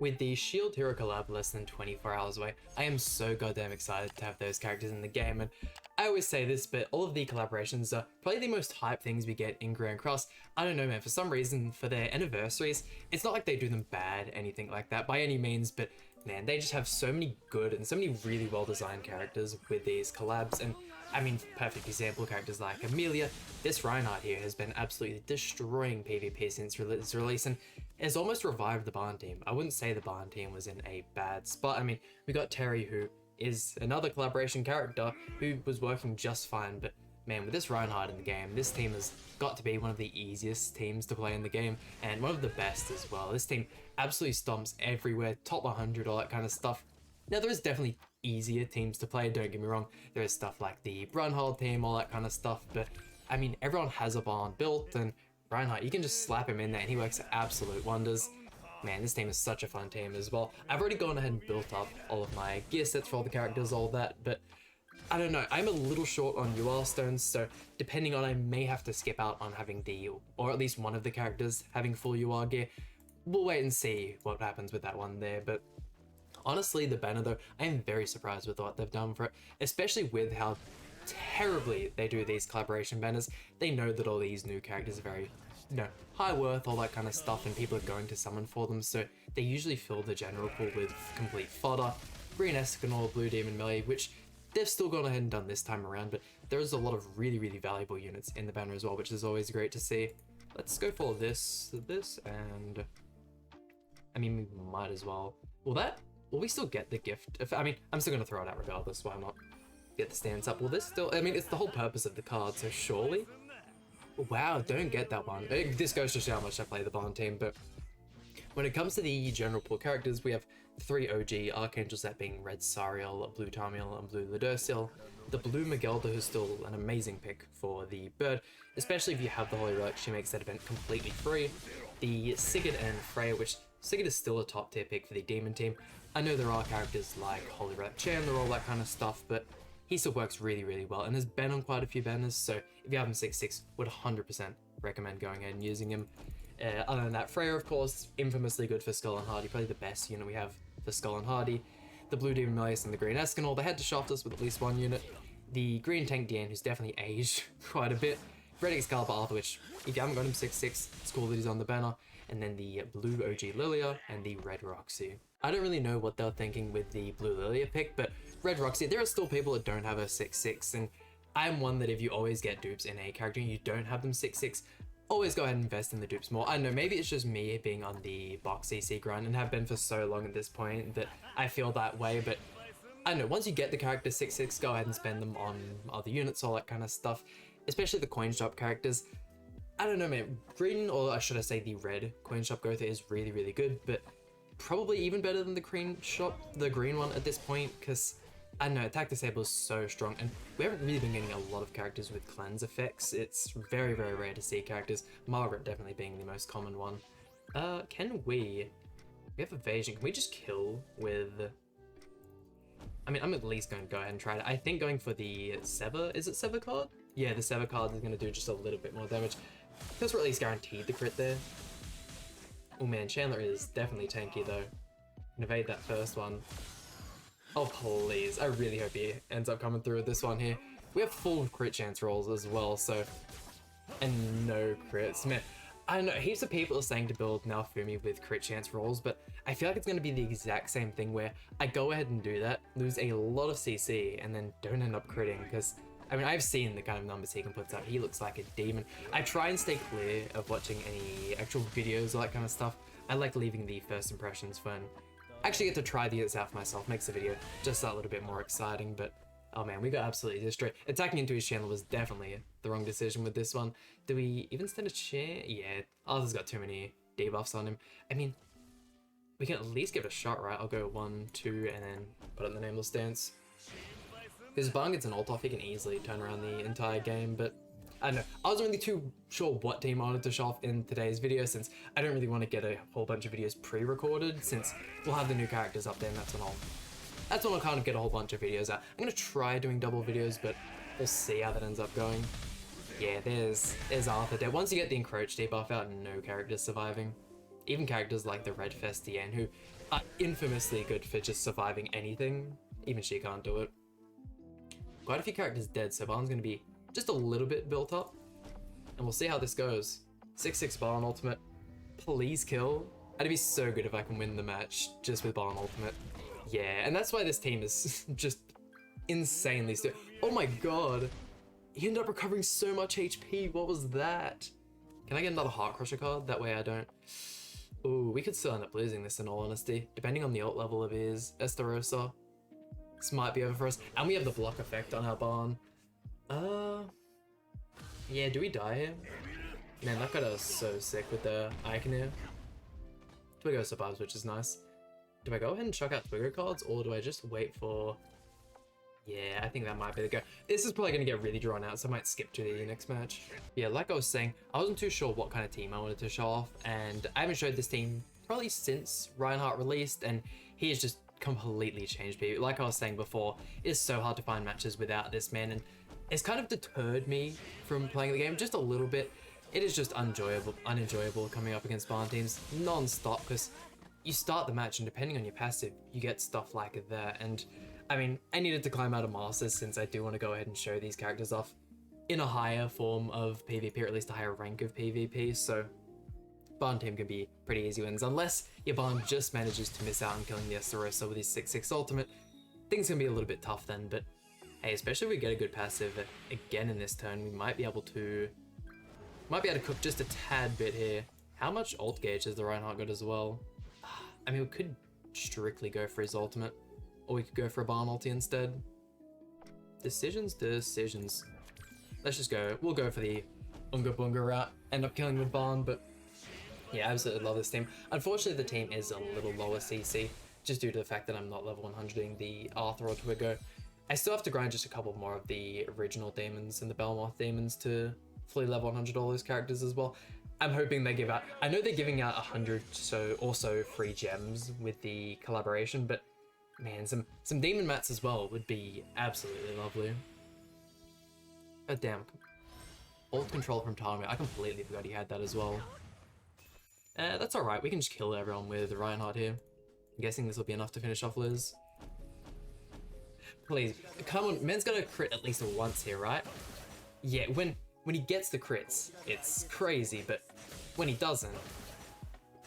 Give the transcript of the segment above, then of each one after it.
With the Shield Hero collab less than 24 hours away, I am so goddamn excited to have those characters in the game, and I always say this, but all of the collaborations are probably the most hype things we get in Grand Cross. I don't know, man, for some reason, for their anniversaries, it's not like they do them bad, anything like that, by any means, but man, they just have so many good and so many really well-designed characters with these collabs, and I mean, perfect example, characters like Amelia. This Reinhardt here has been absolutely destroying PvP since its release, and has almost revived the Barn team. I wouldn't say the Barn team was in a bad spot. I mean, we got Terry, who is another collaboration character who was working just fine, but man, with this Reinhardt in the game, this team has got to be one of the easiest teams to play in the game, and one of the best as well. This team absolutely stomps everywhere, top 100, all that kind of stuff. Now, there is definitely easier teams to play, don't get me wrong. There is stuff like the Brunhold team, all that kind of stuff, but I mean, everyone has a Barn built, and Reinhardt, you can just slap him in there and he works absolute wonders. Man, this team is such a fun team as well. I've already gone ahead and built up all of my gear sets for all the characters, all that, but I don't know, I'm a little short on UR stones, so depending on, I may have to skip out on having or at least one of the characters having full UR gear. We'll wait and see what happens with that one there, but honestly, the banner though, I am very surprised with what they've done for it, especially with how terribly they do these collaboration banners. They know that all these new characters are very, high worth, all that kind of stuff, and people are going to summon for them, so they usually fill the general pool with complete fodder. Green Escanor, Blue Demon Melee, which they've still gone ahead and done this time around, but there's a lot of really, really valuable units in the banner as well, which is always great to see. Let's go for this, and I mean, we might as well. Will we still get the gift? I mean, I'm still going to throw it out regardless, why not? Get the stance up. Will this still, I mean, it's the whole purpose of the card, so surely? Wow, don't get that one. This goes to show how much I play the Barn team, but when it comes to the general pool characters, we have 3 OG Archangels, that being Red Sariel, Blue Tarmiel, and Blue Ladurciel. The Blue Magelda, who's still an amazing pick for the bird, especially if you have the Holy Relic, she makes that event completely free. The Sigurd and Freya, which Sigurd is still a top tier pick for the Demon team. I know there are characters like Holy Relic Chandler, all that kind of stuff, but he still works really, really well and has been on quite a few banners, so if you have him 6/6, would 100% recommend going ahead and using him. Other than that, Freya, of course, infamously good for Skull and Hardy, probably the best unit we have for Skull and Hardy. The Blue Demon Meleus and the Green Escanor, they had to shaft us with at least one unit. The Green Tank Diane, who's definitely aged quite a bit. Red Excalibur Arthur, which, if you haven't got him 6/6, it's cool that he's on the banner. And then the Blue OG Lilia and the Red Roxy. I don't really know what they're thinking with the Blue Lilia pick, but Red Roxy, there are still people that don't have a 6/6, and I'm one that if you always get dupes in a character and you don't have them 6/6, always go ahead and invest in the dupes more. I don't know, maybe it's just me being on the box CC grind and have been for so long at this point that I feel that way, but I don't know, once you get the character 6/6, go ahead and spend them on other units, all that kind of stuff, especially the coin shop characters. I don't know, man, green, or should I say the red coin shop Gotha is really, really good, but probably even better than the green one at this point, because I don't know, Attack Disable is so strong, and we haven't really been getting a lot of characters with cleanse effects. It's very, very rare to see characters, Margaret definitely being the most common one. We have evasion, can we just kill with, I mean, I'm at least going to go ahead and try it. I think going for the Sever, is it Sever card? Yeah, the Sever card is going to do just a little bit more damage. Because we're at least guaranteed the crit there. Oh man, Chandler is definitely tanky though. Can evade that first one. Oh please, I really hope he ends up coming through with this one here. We have full crit chance rolls as well, so... And no crits. Man, I don't know, heaps of people are saying to build Naofumi with crit chance rolls, but I feel like it's going to be the exact same thing where I go ahead and do that, lose a lot of CC, and then don't end up critting, because... I mean, I've seen the kind of numbers he can put up. He looks like a demon. I try and stay clear of watching any actual videos, all that kind of stuff. I like leaving the first impressions fun. I actually get to try the units out for myself, makes the video just that little bit more exciting, but oh man, we got absolutely destroyed. Attacking into his channel was definitely the wrong decision with this one. Do we even stand a chance? Yeah, Arthur's got too many debuffs on him. I mean, we can at least give it a shot, right? I'll go 1, 2, and then put up the Nameless Stance. Because if Barn gets an ult off, he can easily turn around the entire game, but I don't know. I wasn't really too sure what team I wanted to show off in today's video, since I don't really want to get a whole bunch of videos pre-recorded, since we'll have the new characters up there, and that's when I'll kind of get a whole bunch of videos out. I'm going to try doing double videos, but we'll see how that ends up going. Yeah, there's Arthur dead. Once you get the Encroach debuff out, no characters surviving. even characters like the Red Festian, who are infamously good for just surviving anything. Even she can't do it. Quite a few characters dead, so Barn's going to be just a little bit built up. And we'll see how this goes. 6-6 Barn ultimate. Please kill. It'd be so good if I can win the match just with Barn ultimate. Yeah, and that's why this team is just insanely stupid. Oh my god. He ended up recovering so much HP. What was that? Can I get another Heart Crusher card? That way I don't... Ooh, we could still end up losing this in all honesty. Depending on the ult level of his Estarossa. This might be over for us. And we have the block effect on our Barn. Yeah, do we die here? Man, that got us so sick with the icon here. Twiggo survives, which is nice. Do I go ahead and chuck out Twiggo cards, or do I just wait for... Yeah, I think that might be the go. This is probably going to get really drawn out, so I might skip to the next match. Yeah, like I was saying, I wasn't too sure what kind of team I wanted to show off, and I haven't showed this team probably since Reinhardt released, and he has just completely changed me. Like I was saying before, it's so hard to find matches without this man, and it's kind of deterred me from playing the game just a little bit. It is just unenjoyable coming up against Barn teams non-stop, because you start the match and depending on your passive, you get stuff like that. And I mean, I needed to climb out of Masters since I do want to go ahead and show these characters off in a higher form of PvP, or at least a higher rank of PvP, so Barn team can be pretty easy wins. Unless your Barn just manages to miss out on killing the Estarossa with his 6-6 ultimate, things can be a little bit tough then, but hey, especially if we get a good passive again in this turn, we might be able to cook just a tad bit here. How much ult gauge has the Reinhardt got as well? I mean, we could strictly go for his ultimate, or we could go for a Barn ulti instead. Decisions. Let's just go. We'll go for the Unga Bunga route, end up killing with Barn, but yeah, I absolutely love this team. Unfortunately, the team is a little lower CC, just due to the fact that I'm not level 100ing the Arthur or Twiggo. I still have to grind just a couple more of the original demons and the Belmoth demons to fully level 100 all those characters as well. I'm hoping they give out... I know they're giving out 100 so also free gems with the collaboration, but man, some demon mats as well would be absolutely lovely. Oh damn. Ult control from Tarmo. I completely forgot he had that as well. That's alright, we can just kill everyone with Reinhardt here. I'm guessing this will be enough to finish off Liz. Please, come on, man's gotta crit at least once here, right? Yeah, when he gets the crits, it's crazy, but when he doesn't,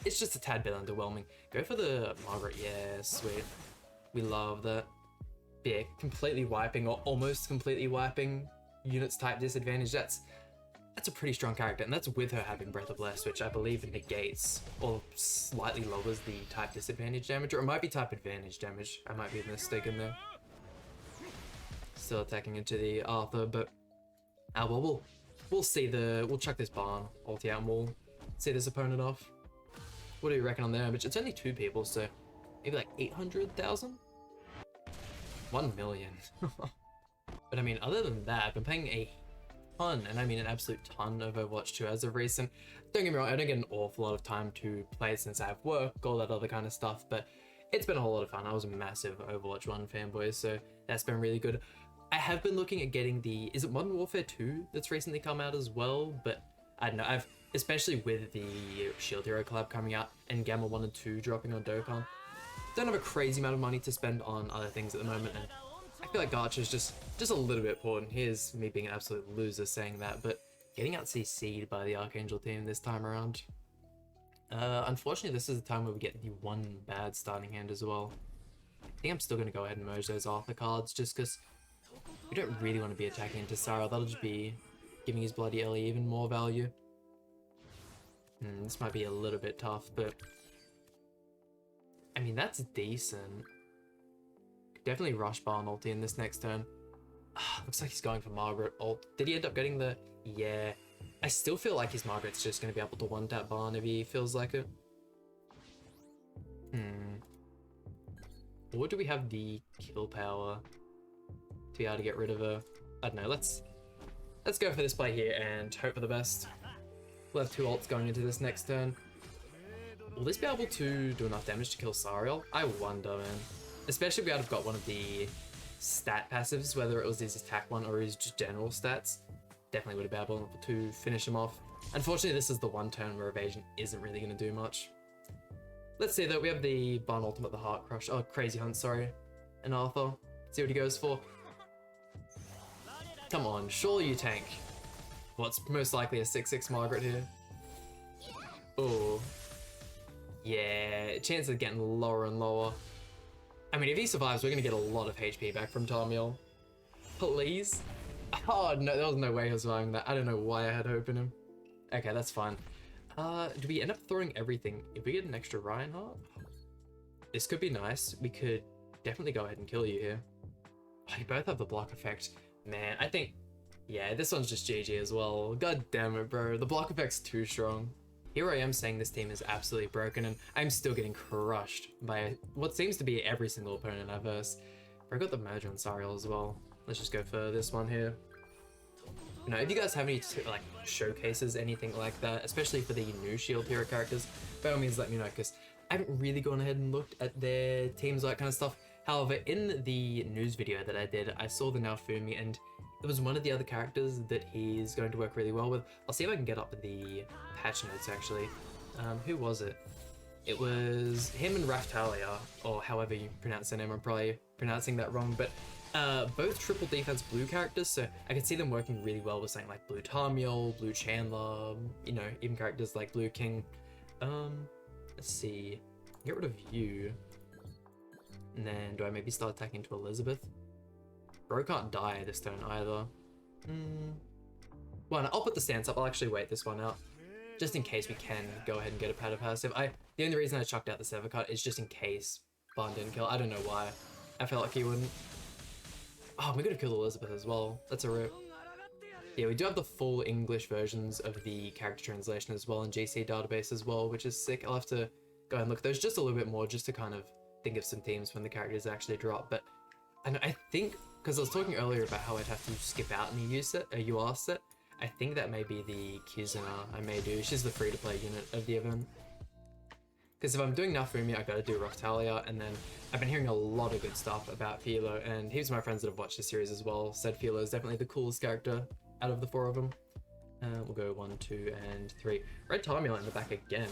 it's just a tad bit underwhelming. Go for the Margaret, yeah, sweet. We love that. Yeah, completely wiping, or almost completely wiping units type disadvantage. That's a pretty strong character, and that's with her having Breath of Bless, which I believe negates or slightly lowers the type disadvantage damage, or it might be type advantage damage. I might be mistaken there. Still attacking into the Arthur, but well, we'll see we'll chuck this Barn ulti out and we'll see this opponent off. What do you reckon on the damage? It's only 2 people, so maybe like 800,000? 1 million. But I mean, other than that, I've been playing a ton, and I mean an absolute ton of Overwatch 2 as of recent. Don't get me wrong, I don't get an awful lot of time to play since I have work, all that other kind of stuff, but it's been a whole lot of fun. I was a massive Overwatch 1 fanboy, so that's been really good. I have been looking at getting the, is it Modern Warfare 2 that's recently come out as well? But I don't know, especially with the Shield Hero collab coming out and Gamma 1 and 2 dropping on Dokkan, don't have a crazy amount of money to spend on other things at the moment, and I feel like Gacha's just a little bit important. Here's me being an absolute loser saying that, but getting out CC'd by the Archangel team this time around. Unfortunately, this is the time where we get the one bad starting hand as well. I think I'm still going to go ahead and merge those Arthur cards just because we don't really want to be attacking into Sarah. That'll just be giving his Bloody Ellie even more value. This might be a little bit tough, but I mean, that's decent. Could definitely rush Barn ulti in this next turn. Looks like he's going for Margaret ult. Did he end up getting the... Yeah. I still feel like his Margaret's just going to be able to one-tap Barn if he feels like it. Or do we have the kill power to be able to get rid of her? I don't know, let's go for this play here and hope for the best. We'll have 2 ults going into this next turn. Will this be able to do enough damage to kill Sariel? I wonder, man. Especially if we had got one of the stat passives, whether it was his attack one or his just general stats. Definitely would have been able to finish him off. Unfortunately, this is the one turn where evasion isn't really going to do much. Let's see though, we have the Barn Ultimate, the Heart Crush, oh, Crazy Hunt, sorry, and Arthur. See what he goes for. Come on, surely you tank. What's most likely a 6-6 Margaret here? Oh. Yeah, chance of getting lower and lower. I mean, if he survives, we're gonna get a lot of HP back from Tarmiel. Please? Oh, no, there was no way he was surviving that. I don't know why I had hope in him. Okay, that's fine. Do we end up throwing everything? If we get an extra Reinhardt? This could be nice. We could definitely go ahead and kill you here. Oh, you both have the block effect. Man, I think... Yeah, this one's just GG as well. God damn it, bro. The block effect's too strong. Here I am saying this team is absolutely broken, and I'm still getting crushed by what seems to be every single opponent I verse. I got the merge on Sariel as well. Let's just go for this one here. You know, if you guys have any like showcases, anything like that, especially for the new Shield hero characters, by all means let me know, because I haven't really gone ahead and looked at their teams, that kind of stuff. However, in the news video that I did, I saw the Naofumi, and it was one of the other characters that he's going to work really well with. I'll see if I can get up the patch notes actually. Who was it? It was him and Raftalia, or however you pronounce their name. I'm probably pronouncing that wrong, but both triple defense blue characters, so I could see them working really well with something like Blue Tarmiel, Blue Chandler, you know, even characters like Blue King. Let's see, get rid of you. And then do I maybe start attacking to Elizabeth? Bro can't die this turn either. Well, no, I'll put the stance up. I'll actually wait this one out, just in case we can go ahead and get a pad of passive. The only reason I chucked out the Sever cut is just in case Barn didn't kill. I don't know why. I felt like he wouldn't. Oh, we could have killed Elizabeth as well. That's a rip. Yeah, we do have the full English versions of the character translation as well in GC database as well, which is sick. I'll have to go and look at those just a little bit more, just to kind of think of some themes when the characters actually drop. But I think, because I was talking earlier about how I'd have to skip out in a UR set, I think that may be the Kizuna I may do. She's the free-to-play unit of the event. Because if I'm doing Naofumi, I gotta do Raftalia, and then I've been hearing a lot of good stuff about Philo, and heaps of my friends that have watched the series as well said Philo is definitely the coolest character out of the four of them. We'll go 1, 2, and 3. Red Tarmiel in the back again.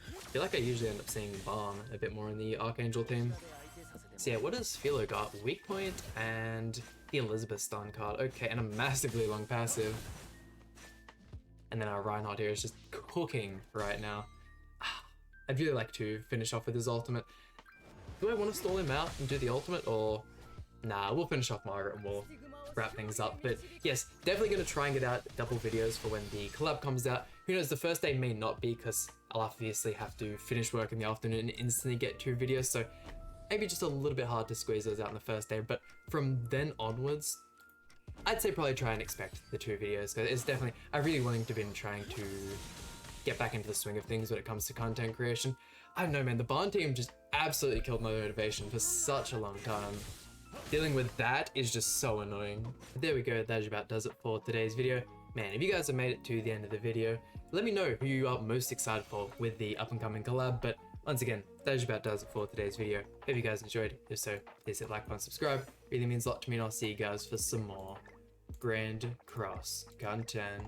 I feel like I usually end up seeing Barn a bit more in the Archangel team. So yeah, what does Philo got? Weak point and the Elizabeth stun card. Okay, and a massively long passive. And then our Reinhardt here is just cooking right now. I'd really like to finish off with his ultimate. Do I want to stall him out and do the ultimate, or... Nah, we'll finish off Margaret and we'll wrap things up. But yes, definitely going to try and get out double videos for when the collab comes out. Who knows, the first day may not be, because I'll obviously have to finish work in the afternoon and instantly get 2 videos, so maybe just a little bit hard to squeeze those out on the first day. But from then onwards, I'd say probably try and expect the 2 videos, because it's definitely... I really wanting to been trying to get back into the swing of things when it comes to content creation. I don't know, man, the Barn team just absolutely killed my motivation for such a long time. Dealing with that is just so annoying. But there we go, that about does it for today's video. Man, if you guys have made it to the end of the video, let me know who you are most excited for with the up and coming collab. But once again, that about does it for today's video. Hope you guys enjoyed. If so, please hit like button, subscribe. Really means a lot to me, and I'll see you guys for some more Grand Cross content.